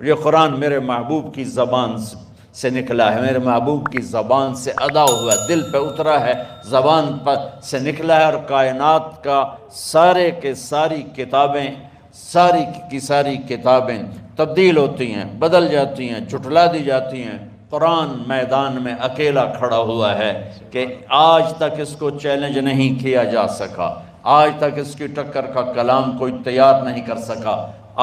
یہ قرآن میرے محبوب کی زبان سے نکلا ہے، میرے محبوب کی زبان سے ادا ہوا ہے، دل پہ اترا ہے، زبان پر سے نکلا ہے، اور کائنات کا سارے کے ساری کتابیں، ساری کی ساری کتابیں تبدیل ہوتی ہیں، بدل جاتی ہیں، جھٹلا دی جاتی ہیں۔ قرآن میدان میں اکیلا کھڑا ہوا ہے کہ آج تک اس کو چیلنج نہیں کیا جا سکا، آج تک اس کی ٹکر کا کلام کوئی تیار نہیں کر سکا،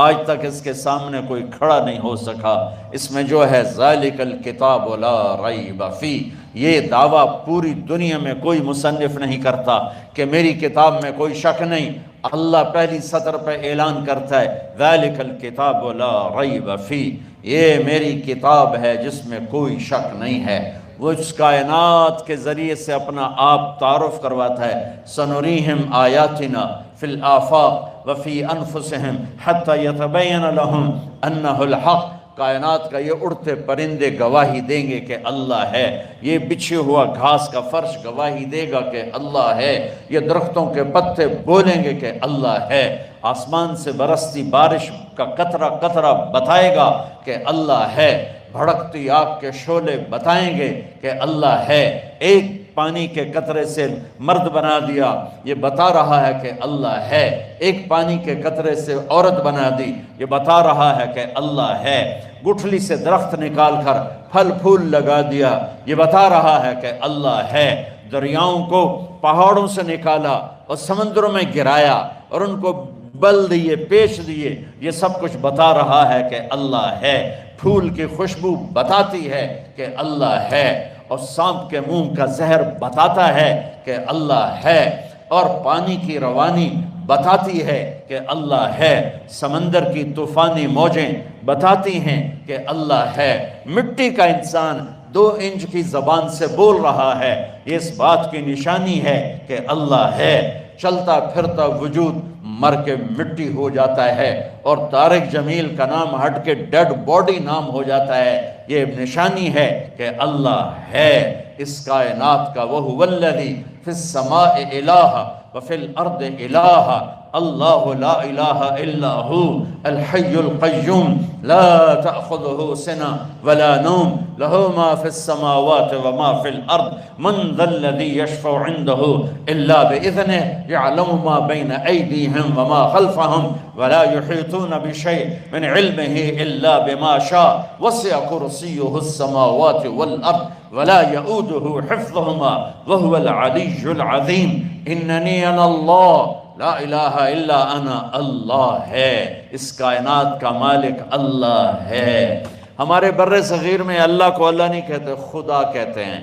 آج تک اس کے سامنے کوئی کھڑا نہیں ہو سکا۔ اس میں جو ہے ذالک الکتاب لا ریب فیہ، یہ دعویٰ پوری دنیا میں کوئی مصنف نہیں کرتا کہ میری کتاب میں کوئی شک نہیں۔ اللہ پہلی سطر پہ اعلان کرتا ہے ذالک الکتاب لا ریب فیہ، یہ میری کتاب ہے جس میں کوئی شک نہیں ہے۔ وہ اس کائنات کے ذریعے سے اپنا آپ تعارف کرواتا ہے، سنریہم آیاتنا فی الآفاق وفی انفسہم حتی یتبین لہم انہ الحق۔ کائنات کا یہ اڑتے پرندے گواہی دیں گے کہ اللہ ہے، یہ بچھے ہوا گھاس کا فرش گواہی دے گا کہ اللہ ہے، یہ درختوں کے پتے بولیں گے کہ اللہ ہے، آسمان سے برستی بارش کا قطرہ قطرہ بتائے گا کہ اللہ ہے، بھڑکتی آگ کے شعلے بتائیں گے کہ اللہ ہے، ایک پانی کے قطرے سے مرد بنا دیا یہ بتا رہا ہے کہ اللہ ہے، ایک پانی کے قطرے سے عورت بنا دی یہ بتا رہا ہے کہ اللہ ہے، گٹھلی سے درخت نکال کر پھل پھول لگا دیا یہ بتا رہا ہے کہ اللہ ہے، دریاؤں کو پہاڑوں سے نکالا اور سمندروں میں گرایا اور ان کو بل دیے پیش دیے، یہ سب کچھ بتا رہا ہے کہ اللہ ہے، پھول کی خوشبو بتاتی ہے کہ اللہ ہے، اور سانپ کے منہ کا زہر بتاتا ہے کہ اللہ ہے، اور پانی کی روانی بتاتی ہے کہ اللہ ہے، سمندر کی طوفانی موجیں بتاتی ہیں کہ اللہ ہے، مٹی کا انسان 2 انچ کی زبان سے بول رہا ہے، یہ اس بات کی نشانی ہے کہ اللہ ہے، چلتا پھرتا وجود مر کے مٹی ہو جاتا ہے اور طارق جمیل کا نام ہٹ کے ڈیڈ باڈی نام ہو جاتا ہے، یہ نشانی ہے کہ اللہ ہے اس کائنات کا۔ وَهُوَ الَّذِي فِي السَّمَاءِ إِلَٰهَ وَفِي الْأَرْضِ إِلَٰهَ اللہ لا الہ الا ہو الحی القیوم لا تأخذہ سنة ولا نوم لہ ما فی السماوات وما فی الارض من ذا الذی یشفع عنده الا بإذنہ یعلم ما بین ایدیہم وما خلفہم ولا یحیطون بشیء من علمہ الا بما شاء وسع کرسیہ السماوات والارض ولا یؤودہ حفظہما وہو العلی العظیم اننی انا اللہ لا الہ الا انا، اللہ ہے، اس کائنات کا مالک اللہ ہے۔ ہمارے بر صغیر میں اللہ کو اللہ نہیں کہتے، خدا کہتے ہیں۔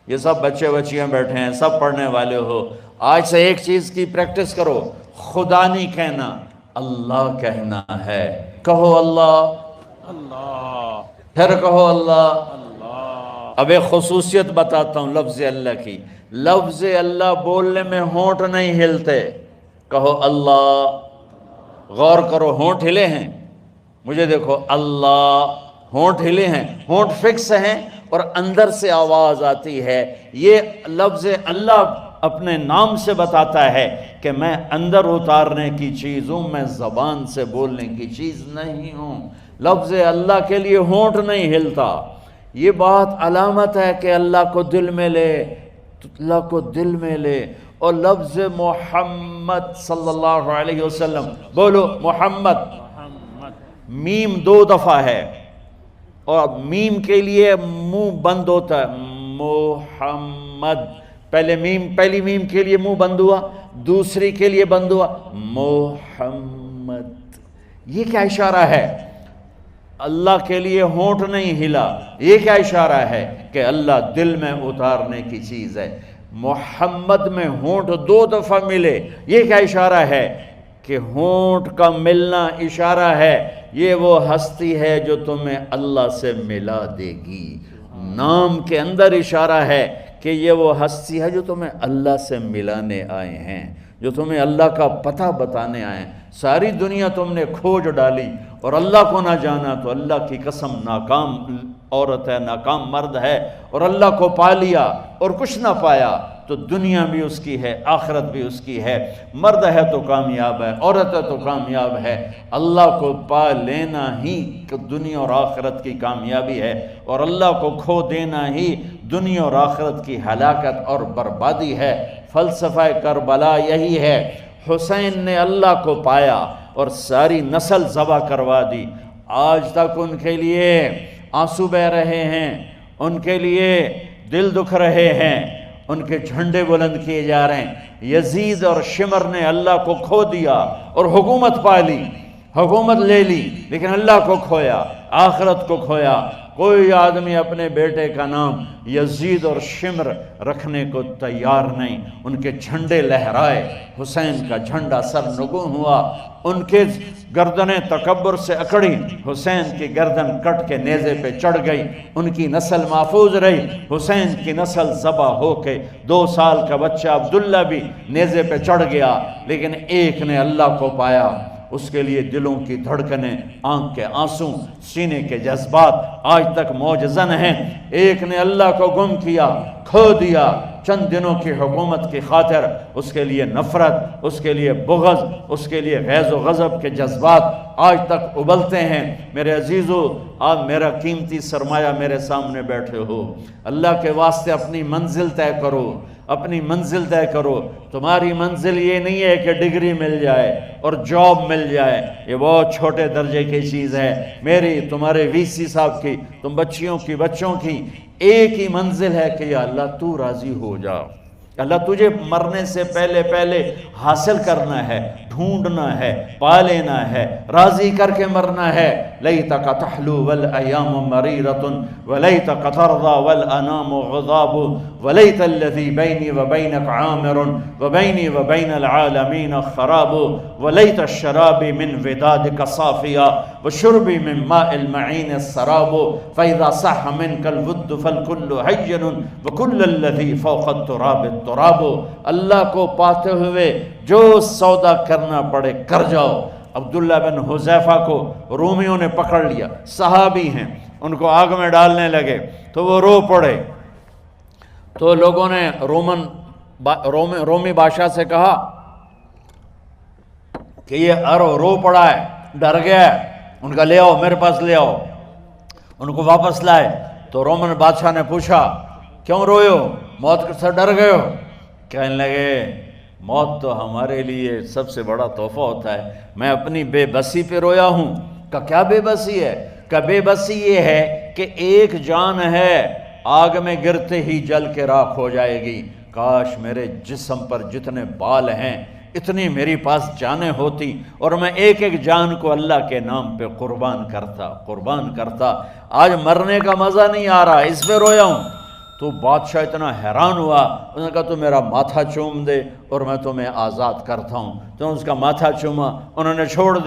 یہ سب بچے بچیاں بیٹھے ہیں، سب پڑھنے والے ہو، آج سے ایک چیز کی پریکٹس کرو، خدا نہیں کہنا، اللہ کہنا ہے۔ کہو اللہ، اللہ، پھر کہو اللہ۔ اللہ۔ اب ایک خصوصیت بتاتا ہوں لفظ اللہ کی، لفظ اللہ بولنے میں ہونٹ نہیں ہلتے۔ کہو اللہ، غور کرو، ہونٹ ہلے ہیں، مجھے دیکھو، اللہ، ہونٹ ہلے ہیں، ہونٹ فکس ہیں اور اندر سے آواز آتی ہے۔ یہ لفظ اللہ اپنے نام سے بتاتا ہے کہ میں اندر اتارنے کی چیز ہوں، میں زبان سے بولنے کی چیز نہیں ہوں۔ لفظ اللہ کے لیے ہونٹ نہیں ہلتا۔ یہ بات علامت ہے کہ اللہ کو دل میں لے، اللہ کو دل میں لے۔ اور لفظ محمد صلی اللہ علیہ وسلم، بولو محمد، میم 2 دفعہ ہے اور میم کے لیے منہ بند ہوتا ہے، محمد، پہلی میم کے لیے منہ بند ہوا، دوسری کے لیے بند ہوا، محمد۔ یہ کیا اشارہ ہے؟ اللہ کے لیے ہونٹ نہیں ہلا، یہ کیا اشارہ ہے؟ کہ اللہ دل میں اتارنے کی چیز ہے۔ محمد میں ہونٹ 2 دفعہ ملے، یہ کیا اشارہ ہے؟ کہ ہونٹ کا ملنا اشارہ ہے یہ وہ ہستی ہے جو تمہیں اللہ سے ملا دے گی۔ نام کے اندر اشارہ ہے کہ یہ وہ ہستی ہے جو تمہیں اللہ سے ملانے آئے ہیں، جو تمہیں اللہ کا پتہ بتانے آئے ہیں۔ ساری دنیا تم نے کھوج ڈالی اور اللہ کو نہ جانا تو اللہ کی قسم ناکام عورت ہے، ناکام مرد ہے۔ اور اللہ کو پا لیا اور کچھ نہ پایا تو دنیا بھی اس کی ہے، آخرت بھی اس کی ہے۔ مرد ہے تو کامیاب ہے، عورت ہے تو کامیاب ہے۔ اللہ کو پا لینا ہی دنیا اور آخرت کی کامیابی ہے، اور اللہ کو کھو دینا ہی دنیا اور آخرت کی ہلاکت اور بربادی ہے۔ فلسفہ کربلا یہی ہے۔ حسین نے اللہ کو پایا اور ساری نسل ذبح کروا دی۔ آج تک ان کے لیے آنسو بہہ رہے ہیں، ان کے لیے دل دکھ رہے ہیں، ان کے جھنڈے بلند کیے جا رہے ہیں۔ یزید اور شمر نے اللہ کو کھو دیا اور حکومت پا لی، حکومت لے لی، لیکن اللہ کو کھویا، آخرت کو کھویا۔ کوئی آدمی اپنے بیٹے کا نام یزید اور شمر رکھنے کو تیار نہیں۔ ان کے جھنڈے لہرائے، حسین کا جھنڈا سر نگوں ہوا، ان کے گردنیں تکبر سے اکڑی، حسین کی گردن کٹ کے نیزے پہ چڑھ گئی، ان کی نسل محفوظ رہی۔ حسین کی نسل ذبح ہو کے 2 سال کا بچہ عبداللہ بھی نیزے پہ چڑھ گیا، لیکن ایک نے اللہ کو پایا۔ اس کے لیے دلوں کی دھڑکنیں، آنکھ کے آنسو، سینے کے جذبات آج تک موجزن ہیں۔ ایک نے اللہ کو گم کیا، کھو دیا، چند دنوں کی حکومت کی خاطر اس کے لیے نفرت، اس کے لیے بغض، اس کے لیے غیظ و غضب کے جذبات آج تک ابلتے ہیں۔ میرے عزیزو، آپ میرا قیمتی سرمایہ میرے سامنے بیٹھے ہو، اللہ کے واسطے اپنی منزل طے کرو، اپنی منزل طے کرو۔ تمہاری منزل یہ نہیں ہے کہ ڈگری مل جائے اور جاب مل جائے، یہ بہت چھوٹے درجے کی چیز ہے۔ میری، تمہارے وی سی صاحب کی، تم بچیوں کی، بچوں کی ایک ہی منزل ہے کہ یا اللہ تو راضی ہو جا۔ اللہ تجھے مرنے سے پہلے پہلے حاصل کرنا ہے، ڈھونڈنا ہے، پا لینا ہے، راضی کر کے مرنا ہے۔ لیتک تحلو والایام مریرۃ ولیتک ترضی والانام غضاب ولیت الذی بینی وبینک عامر وبینی وبین العالمین خراب ولیت الشراب من ودادک صافیا وشربی من ماء المعین السراب فاذا صح منک الود فالکل حین وکل الذی فوق التراب التراب۔ اللہ کو پاتے ہوئے جو سودا کرنا پڑے کر جاؤ۔ عبداللہ بن حذیفہ کو رومیوں نے پکڑ لیا، صحابی ہیں، ان کو آگ میں ڈالنے لگے تو وہ رو پڑے۔ تو لوگوں نے رومی بادشاہ سے کہا کہ یہ رو پڑا ہے، ڈر گیا ہے، ان کا لے آؤ، میرے پاس لے آؤ۔ ان کو واپس لائے تو رومن بادشاہ نے پوچھا کیوں روئے ہو، موت سے ڈر گئے ہو؟ کہنے لگے موت تو ہمارے لیے سب سے بڑا تحفہ ہوتا ہے، میں اپنی بے بسی پہ رویا ہوں۔ کہ کیا بے بسی ہے؟ کہ بے بسی یہ ہے کہ ایک جان ہے، آگ میں گرتے ہی جل کے راکھ ہو جائے گی۔ کاش میرے جسم پر جتنے بال ہیں اتنی میری پاس جانیں ہوتی اور میں ایک ایک جان کو اللہ کے نام پہ قربان کرتا۔ آج مرنے کا مزہ نہیں آ رہا، اس پہ رویا ہوں۔ تو بادشاہ اتنا حیران ہوا، اس نے کہا تو میرا ماتھا چوم دے اور میں تمہیں آزاد کرتا ہوں۔ تو اس کا ماتھا چوما، انہوں نے چھوڑ دیا۔